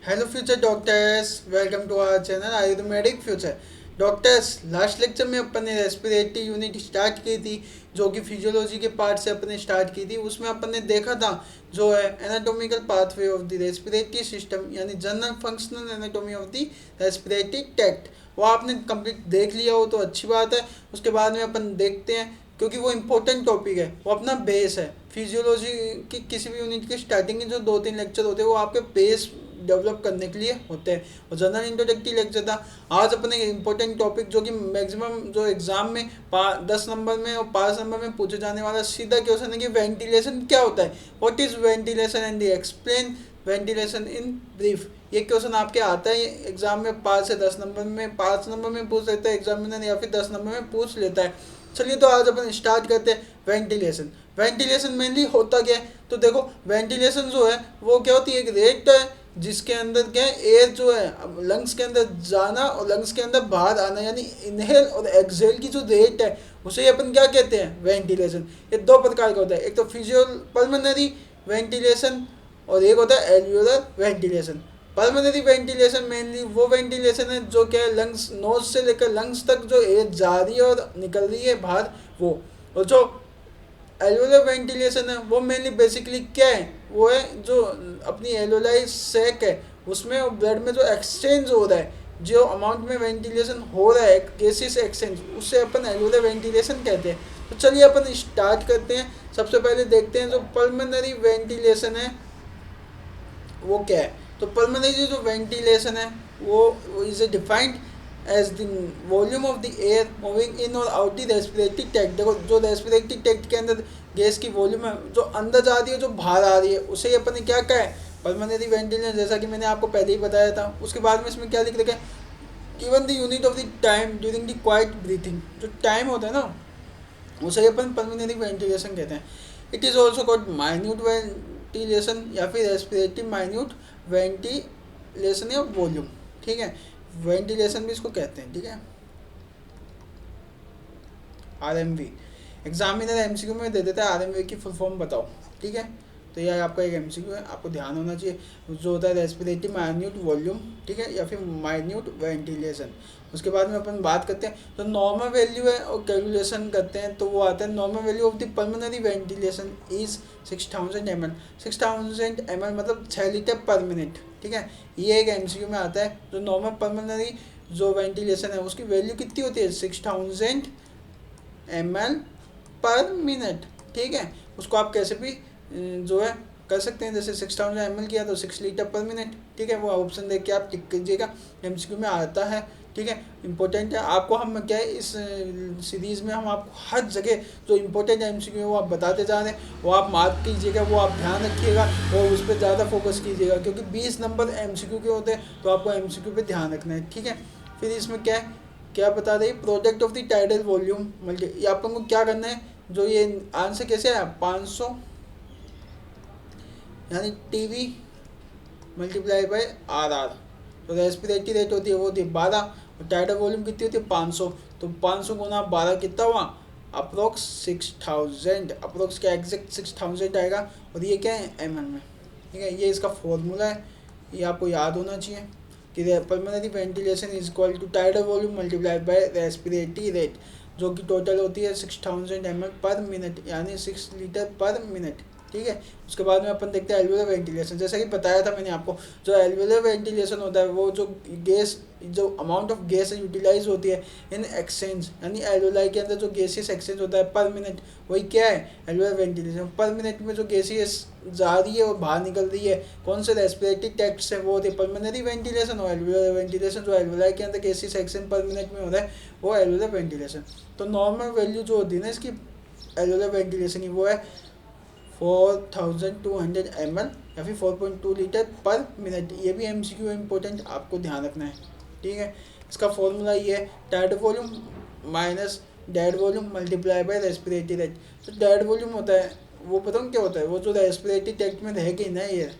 Hello future doctors, welcome to our channel Ayurvedic future doctors. Last lecture में अपन ने respiratory unit start की थी, जो कि फिजियोलॉजी के पार्ट से अपन ने स्टार्ट की थी। उसमें अपन ने देखा था जो है anatomical pathway of the respiratory system, यानी general functional anatomy of the respiratory tract. वो आपने कंप्लीट देख लिया हो तो अच्छी बात है। उसके बाद में अपन देखते हैं, क्योंकि वो इम्पोर्टेंट टॉपिक है, वो अपना बेस है। फिजियोलॉजी की किसी भी यूनिट के स्टार्टिंग के जो 2-3 लेक्चर होते हैं वो आपके बेस डेवलप करने के लिए होते हैं। और जनरल इंट्रोडक्टरी लेक्चर था। आज अपने इम्पोर्टेंट टॉपिक जो कि मैक्सिमम जो एग्जाम में 10 नंबर में और 5 नंबर में पूछे जाने वाला सीधा क्वेश्चन है कि वेंटिलेशन क्या होता है। What is ventilation and the explain ventilation in brief. ये क्वेश्चन आपके आता है एग्जाम में 5 से 10 नंबर में, 5 नंबर में पूछ लेता है एग्जामिनर, या फिर 10 नंबर में पूछ लेता है। चलिए तो आज अपन स्टार्ट करते हैं वेंटिलेशन। वेंटिलेशन मेनली होता क्या है, तो देखो वेंटिलेशन जो है वो क्या होती है, एक रेट है जिसके अंदर क्या है, एयर जो है लंग्स के अंदर जाना और लंग्स के अंदर बाहर आना, यानी इनहेल और एक्सहेल की जो रेट है उसे ही अपन क्या कहते हैं, वेंटिलेशन। ये दो प्रकार का होता है, एक तो फिजियो पल्मोनरी वेंटिलेशन और एक होता है alveolar ventilation. Pulmonary ventilation mainly वो वेंटिलेशन है जो क्या है, लंग्स नोज से लेकर लंग्स तक जो एयर जा रही है और निकल रही है बाहर, वो। और जो एल्वोलर वेंटिलेशन है वो मेनली बेसिकली क्या है, वो है जो अपनी एल्वोलाई सैक है उसमें ब्लड में जो एक्सचेंज हो रहा है, जो अमाउंट में वेंटिलेशन हो रहा है गैसेस एक्सचेंज, उससे अपन एल्वोलर वेंटिलेशन कहते हैं। तो चलिए अपन स्टार्ट करते हैं। सबसे पहले देखते हैं जो पल्मोनरी वेंटिलेशन है वो क्या है। तो पल्मोनरी जो वेंटिलेशन है वो is a defined as the volume of the air moving in और आउट द रेस्पिरेटरी टैक्ट। देखो जो रेस्पिरेटरी टैक्ट के अंदर गैस की वॉल्यूम है जो अंदर जा रही है जो बाहर आ रही है, उसे ही अपन ने क्या कहा है, पल्मोनरी वेंटिलेशन, जैसा कि मैंने आपको पहले ही बताया था। उसके बाद में इसमें क्या लिख रखा है, given the unit of the time during the quite breathing. जो टाइम होता है ना उसे ही अपन पल्मोनरी वेंटिलेशन कहते हैं। It is also called minute ventilation या फिर रेस्पिरेटरी माइन्यूट वेंटिलेशन या वॉल्यूम। ठीक है, वेंटिलेशन भी इसको कहते हैं। ठीक है, आरएमवी। एग्जामिनर एमसीक्यू में दे देता है आरएमवी की फुल फॉर्म बताओ। ठीक है, तो यह आपका एक एमसीक्यू है, आपको ध्यान होना चाहिए। जो होता है रेस्पिरेटरी माइन्यूट वॉल्यूम, ठीक है, या फिर माइन्यूट वेंटिलेशन। उसके बाद में अपन बात करते हैं तो नॉर्मल वैल्यू है और कैलकुलेशन करते हैं, तो वो आता है normal value of the pulmonary ventilation is 6000 ml। 6000 ml मतलब 6 लीटर पर मिनट। ठीक है, ये एक एमसीक्यू में आता है। जो नॉर्मल पल्मोनरी जो वेंटिलेशन है उसकी वैल्यू कितनी होती है, 6000 ml पर मिनट। ठीक है, उसको आप कैसे भी जो है कर सकते हैं, जैसे 6000 ml किया तो 6 लीटर पर मिनट। ठीक है, वो ऑप्शन देख के आप टिक कीजिएगा, एमसीक्यू में आता है। ठीक है, इंपॉर्टेंट है। आपको हम क्या है इस सीरीज़ में हम आपको हर जगह जो इम्पोर्टेंट एमसीक्यू है वो आप बताते जा रहे हैं, वो आप मार्क कीजिएगा, वो आप ध्यान रखिएगा और उस पर ज़्यादा फोकस कीजिएगा, क्योंकि 20 नंबर एमसीक्यू के होते हैं तो आपको एमसीक्यू पे ध्यान रखना है। ठीक है, फिर इसमें क्या है, क्या बता रही product of the tidal volume multi, ये अपन को क्या करना है, जो ये आंसर कैसे है 500 यानी TV multiply by R R. तो रेस्पिरेटरी रेट होती है वो होती है 12 और टाइडल वॉल्यूम कितनी होती है 500। तो 500 गुना 12 कितना हुआ, अप्रोक्स 6000। अप्रोक्स क्या एग्जैक्ट 6000 आएगा, और ये क्या है एम में। ठीक है, ये इसका फॉर्मूला है, ये आपको याद होना चाहिए कि pulmonary ventilation is equal to tidal volume multiply by respiratory rate, जो कि टोटल होती है 6000 ml पर मिनट, यानी 6 लीटर पर मिनट। ठीक है, उसके बाद में अपन देखते हैं एल्वियोलर वेंटिलेशन। जैसा कि बताया था मैंने आपको, जो एल्वियोलर वेंटिलेशन होता है वो जो गैस, जो अमाउंट ऑफ गैस यूटिलाइज होती है इन एक्सचेंज, यानी एल्वियोलाई के अंदर जो गैसेस एक्सचेंज होता है पर मिनट, वही क्या है एल्वियोलर वेंटिलेशन। पर मिनट में जो गैसेस जा रही है और बाहर निकल रही है कौन से रेस्पिरेटरी ट्रैक्ट से, वो होती है पल्मोनरी वेंटिलेशन। और एल्वियोलर वेंटिलेशन जो एल्वियोलाई के अंदर गैसेस एक्सचेंज पर मिनट में हो रहा है वो एल्वियोलर वेंटिलेशन। तो नॉर्मल वैल्यू जो होती है ना इसकी एल्वियोलर वेंटिलेशन की, वो है 4200 ml या फिर 4.2 लीटर पर मिनट। ये भी एमसीक्यू इंपॉर्टेंट, आपको ध्यान रखना है। ठीक है, इसका फॉर्मूला ये है tidal volume minus dead volume multiply by respiratory rate. तो डेड वॉल्यूम होता है वो पता क्या होता है, वो जो रेस्पिरेटरी ट्रैक्ट में रह गई ना ये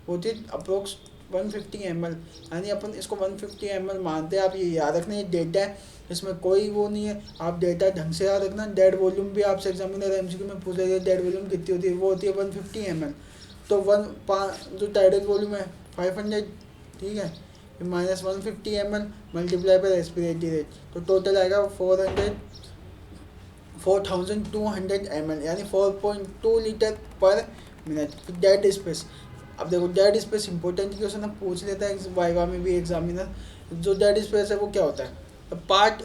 होती है अप्रोक्स 150 ml, यानी अपन इसको 150 ml मानते हैं। आप ये याद रखना, ये डेटा है, इसमें कोई वो नहीं है, आप डेटा ढंग से याद रखना। डेड वॉल्यूम भी आपसे एग्जामिनर एमसीक्यू में पूछा गया, डेड वॉल्यूम कितनी होती है, वो होती है 150 ml। तो जो टाइडल वॉल्यूम है 500 ठीक है, फिर -150 ml मल्टीप्लाई पर रेस्पिरेटरी रेट, तो टोटल आएगा 4200 ml, यानी 4.2 लीटर पर मिनट। फिर डेड स्पेस, अब देखो डेड स्पेस इंपॉर्टेंट क्वेश्चन अब पूछ लेता है वाइवा में भी एग्जामिनर। जो डेड स्पेस है वो क्या होता है? Part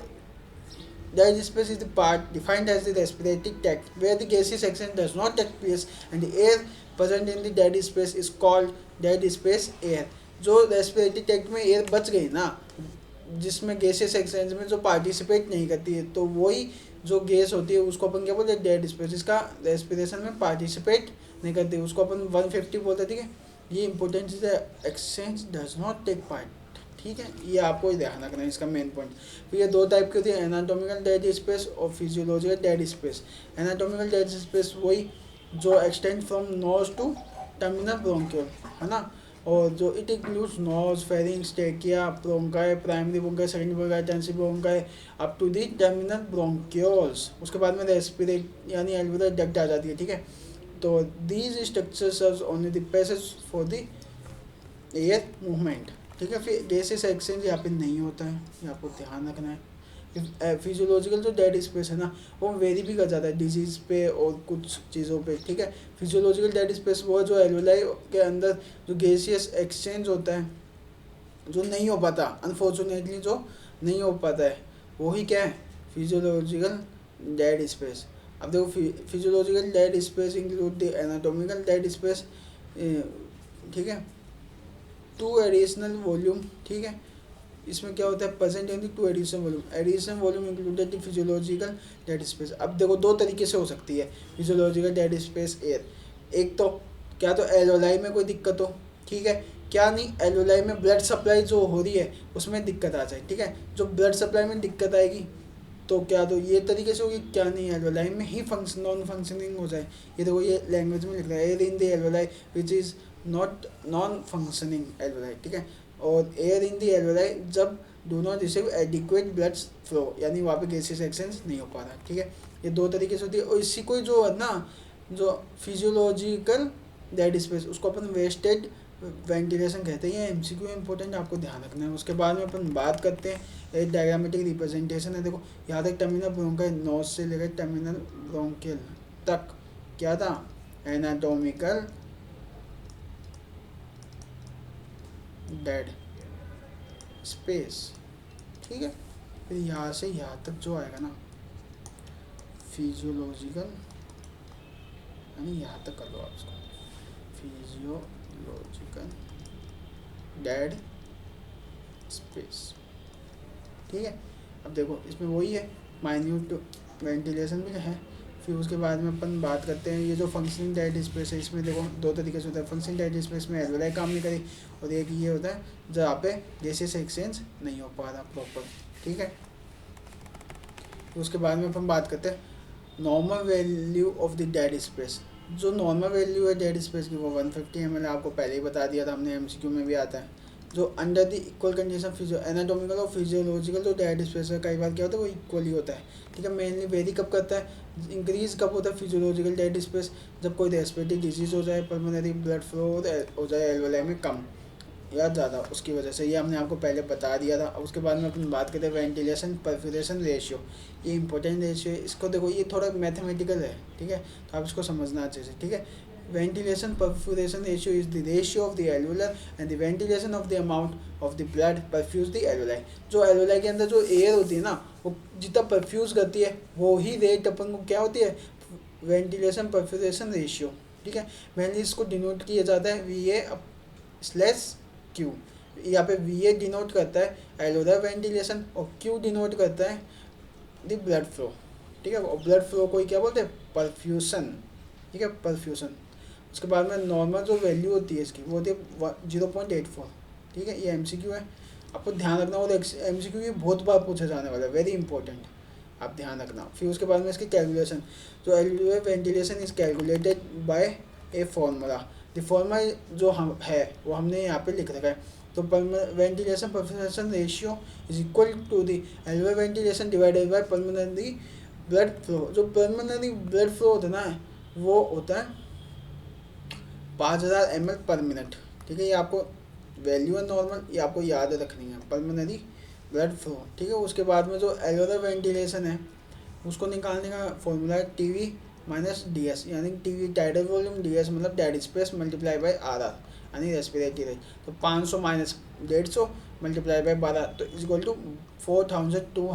dead space is the part defined as the respiratory tract where the gaseous exchange does not take place and the air present in the dead space is called dead space air। जो respiratory tract में air बच गई ना, जिसमें gases exchange में जो participate नहीं करती है, तो वही जो गैस होती है उसको अपन क्या बोलते हैं? Dead space. इसका रेस्पिरेशन में पार्टिसिपेट नहीं करती, उसको अपन 150 बोलते हैं। ठीक है, ये इंपॉर्टेंट चीज़ है, exchange does not take part. ठीक है, ये आपको ही ध्यान रखना है, इसका मेन पॉइंट। फिर ये दो टाइप की होती है, एनाटोमिकल डेड स्पेस और physiological dead space. Anatomical dead space वही जो extend from nose to terminal bronchial, है ना, और जो it includes nose, pharynx, trachea, bronchi, primary bronchi, secondary bronchi, ternary bronchi up to the terminal bronchioles. उसके बाद में रेस्पिरेट यानी एल्वियोलर डक्ट आ जाती है। ठीक है, तो these structures serves only the passage for the air movement. ठीक है, फिर गैसेस एक्सचेंज यहाँ पे नहीं होता है, ये आपको ध्यान रखना है। फिजियोलॉजिकल जो डेड स्पेस है ना, वो वेरी भी कर जाता है डिजीज़ पे और कुछ चीज़ों पे। ठीक है, फिजियोलॉजिकल डेड स्पेस वो जो एल्वेलाई के अंदर जो गैसियस एक्सचेंज होता है, जो नहीं हो पाता, अनफॉर्चुनेटली जो नहीं हो पाता है, वही क्या है? Physiological dead space. अब देखो, physiological dead space include the anatomical dead space. ठीक है, 2 एडिशनल वॉल्यूम। ठीक है, इसमें क्या होता है? Percent in 2 additional volume. Additional volume included the physiological dead space. अब देखो, दो तरीके से हो सकती है फिजियोलॉजिकल डेड स्पेस एयर। एक तो क्या, तो एल्वेलाई में कोई दिक्कत हो, ठीक है, क्या नहीं, एल्वेलाई में ब्लड सप्लाई जो हो रही है उसमें दिक्कत आ जाए। ठीक है, जो ब्लड सप्लाई में दिक्कत आएगी तो क्या, तो ये तरीके से होगी, क्या नहीं, एल्वेलाई में ही फंक्शन नॉन फंक्शनिंग हो जाए। ये देखो, ये लैंग्वेज में लिख रहा है, air in the alveoli which is not non functioning alveoli. ठीक है, और एयर इन द एल्वेलाई जब do not receive adequate blood flow, यानी वहाँ पे गैसेस एक्सचेंज नहीं हो पा रहा। ठीक है, ये दो तरीके से होती है। और इसी को जो है ना, जो फिजियोलॉजिकल डेड स्पेस, उसको अपन वेस्टेड वेंटिलेशन कहते हैं। ये एमसीक्यू इंपॉर्टेंट, आपको ध्यान रखना है। उसके बाद में अपन बात करते हैं, एक डायग्रामेटिक रिप्रेजेंटेशन है। देखो, यहाँ तक टर्मिनल ब्रोंकाई, नोज से लेकर टर्मिनल ब्रोंकियल तक क्या था? Anatomical dead space. ठीक है, फिर यहाँ से यहाँ तक जो आएगा ना, फिजियोलॉजिकल, यानी यहाँ तक कर लो आप इसको, फिजियोलॉजिकल डेड स्पेस। ठीक है, अब देखो, इसमें वही है, माइन्यूट वेंटिलेशन भी है। फिर उसके बाद में अपन बात करते हैं, ये जो फंक्शनिंग डेड स्पेस है, इसमें देखो दो तरीके से होता है। फंक्शनिंग डेड स्पेस में एल्वेलाई काम नहीं करी, और एक ये होता है जहाँ पे गैसेस एक्सचेंज नहीं हो पा रहा प्रॉपर। ठीक है, उसके बाद में अपन बात करते हैं normal value of the dead space. जो नॉर्मल वैल्यू है डेड स्पेस की, वो 150 ml, आपको पहले ही बता दिया था हमने, एमसीक्यू में भी आता है। जो under the equal condition physio anatomical और फिजियोलॉजिकल जो डेड स्पेस है, कई बार क्या होता है वो इक्वली होता है। ठीक है, मेनली वेरी कब करता है, इंक्रीज कब होता है फिजियोलॉजिकल डेड स्पेस? जब कोई रेस्पिरेटरी डिजीज हो जाए, पल्मोनरी ब्लड फ्लो हो जाए एल्वेलाई में कम या ज़्यादा, उसकी वजह से। ये हमने आपको पहले बता दिया था। उसके बाद में अपन बात करते हैं वेंटिलेशन परफ्यूरेशन रेशियो। ये इंपॉर्टेंट रेशियो है, इसको देखो, ये थोड़ा मैथमेटिकल है। ठीक है, तो आप इसको समझना अच्छे से। ठीक है, ventilation perfusion ratio is the ratio of the alveolar and the ventilation of the amount of the blood perfuse the alveoli. जो एल्वुलाई के अंदर जो एयर होती है ना, वो जितना परफ्यूज करती है, वो ही रेट अपन को क्या होती है? Ventilation perfusion ratio. ठीक है, मेनली इसको डिनोट किया जाता है VA/Q। यहाँ पे VA डिनोट करता है एल्वुलर वेंटिलेशन और Q डिनोट करता है द ब्लड फ्लो। ठीक है, और ब्लड फ्लो को ही क्या बोलते हैं? परफ्यूशन। ठीक है, परफ्यूशन। उसके बाद में नॉर्मल जो वैल्यू होती है इसकी, वो होती है 0.84। ठीक है, ये एमसीक्यू है, आपको ध्यान रखना। और एमसीक्यू ये बहुत बार पूछा जाने वाला है, वेरी इंपॉर्टेंट, आप ध्यान रखना। फिर उसके बाद में इसकी कैलकुलेशन, जो alveolar ventilation is calculated by a formula. The formula जो हम है वो हमने यहाँ पे लिख रखा है। तो ventilation perfusion ratio is equal to the alveolar ventilation divided by pulmonary blood flow. जो पल्मोनरी ब्लड फ्लो होता है ना, वो होता है 5000 ml पर मिनट। ठीक है, ये आपको वैल्यू है नॉर्मल, ये आपको याद रखनी है, पल्मोनरी ब्लड फ्लो, ठीक है। उसके बाद में जो एल्वेलर वेंटिलेशन है उसको निकालने का फॉर्मूला है टीवी माइनस डी एस, यानी TV tidal volume, D S मतलब dead space multiply by R R यानी रेस्पिरेटरी रेट। तो 500 माइनस 150 मल्टीप्लाई बाई 12 तो is equal to 4200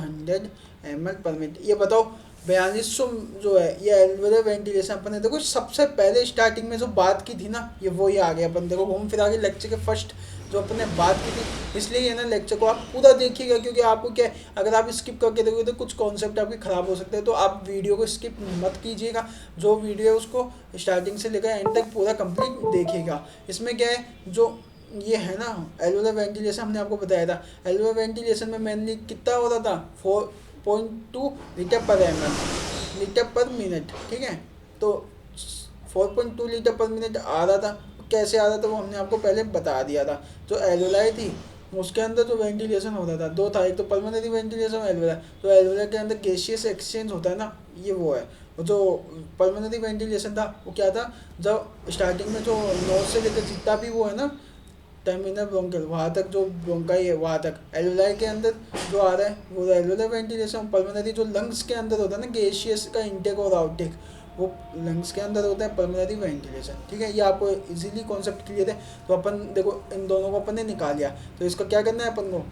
ml per minute. ये बताओ 4200 जो है ये एल्वेलर वेंटिलेशन अपन ने देखो सबसे पहले स्टार्टिंग में जो बात की थी ना, ये वही आ गया। अपन देखो घूम फिरा के लेक्चर के फर्स्ट जो अपन ने बात की थी, इसलिए ये ना लेक्चर को आप पूरा देखिएगा, क्योंकि आपको क्या है, अगर आप स्किप करके देखोगे तो कुछ कॉन्सेप्ट आपके ख़राब हो सकते हैं। तो आप वीडियो को स्किप मत कीजिएगा, जो वीडियो है उसको स्टार्टिंग से लेकर एंड तक पूरा कंप्लीट देखिएगा। इसमें क्या है, जो ये है ना एल्वेलर वेंटिलेशन हमने आपको बताया था, एल्वेलर वेंटिलेशन में मेनली कितना हो रहा था 4.2 लीटर पर लीटर पर मिनट, ठीक है। तो 4.2 लीटर पर मिनट आ रहा था। कैसे आ रहा था वो हमने आपको पहले बता दिया था। जो एल्वेलाई थी उसके अंदर जो वेंटिलेशन होता था दो था, एक तो पल्मोनरी वेंटिलेशन और एल्वेला। तो एल्वेला के अंदर गैसियस एक्सचेंज होता है ना, ये वो है। और जो पल्मोनरी वेंटिलेशन था वो क्या था, जब स्टार्टिंग में जो नोज से लेकर जितना भी वो है ना टर्मिनल ब्रोंकल वहाँ तक जो ब्रोंकाई है वहाँ तक, एल्वेलाई के अंदर जो आ रहा है वो एल्वेलर वेंटिलेशन। पल्मोनरी जो लंग्स के अंदर होता है ना गैसियस का इनटेक और आउटटेक, वो लंग्स के अंदर होता है पल्मोनरी वेंटिलेशन, ठीक है। ये आपको इजीली कॉन्सेप्ट क्लियर है। तो अपन देखो इन दोनों को अपन ने निकाल लिया, तो इसका क्या करना है अपन को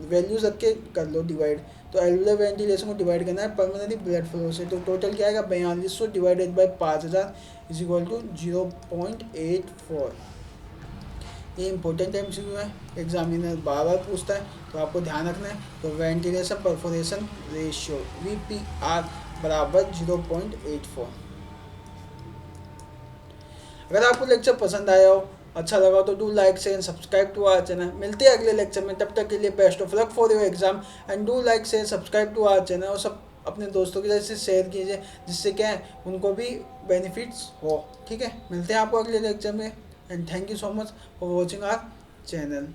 वैल्यूज रख के कर लो डिवाइड। तो एल्वेलर वेंटिलेशन को डिवाइड करना है पल्मोनरी ब्लड फ्लो से। तो टोटल क्या आएगा 4200 divided by 5000 is equal to 0.84। ये इंपॉर्टेंट एमसीक्यू है, एग्जामिनर बार बार पूछता है, तो आपको ध्यान रखना है। तो वेंटिलेशन परफोरेशन रेशियो VPR बराबर 0.84। अगर आपको लेक्चर पसंद आया हो, अच्छा लगा तो do like share and subscribe to our channel. मिलते हैं अगले लेक्चर में, तब तक के लिए best of luck for your exam and do like share subscribe to our channel. और सब अपने दोस्तों के जैसे शेयर कीजिए, जिससे क्या है उनको भी बेनिफिट्स हो, ठीक है। मिलते हैं आपको अगले लेक्चर में and thank you so much for watching our channel.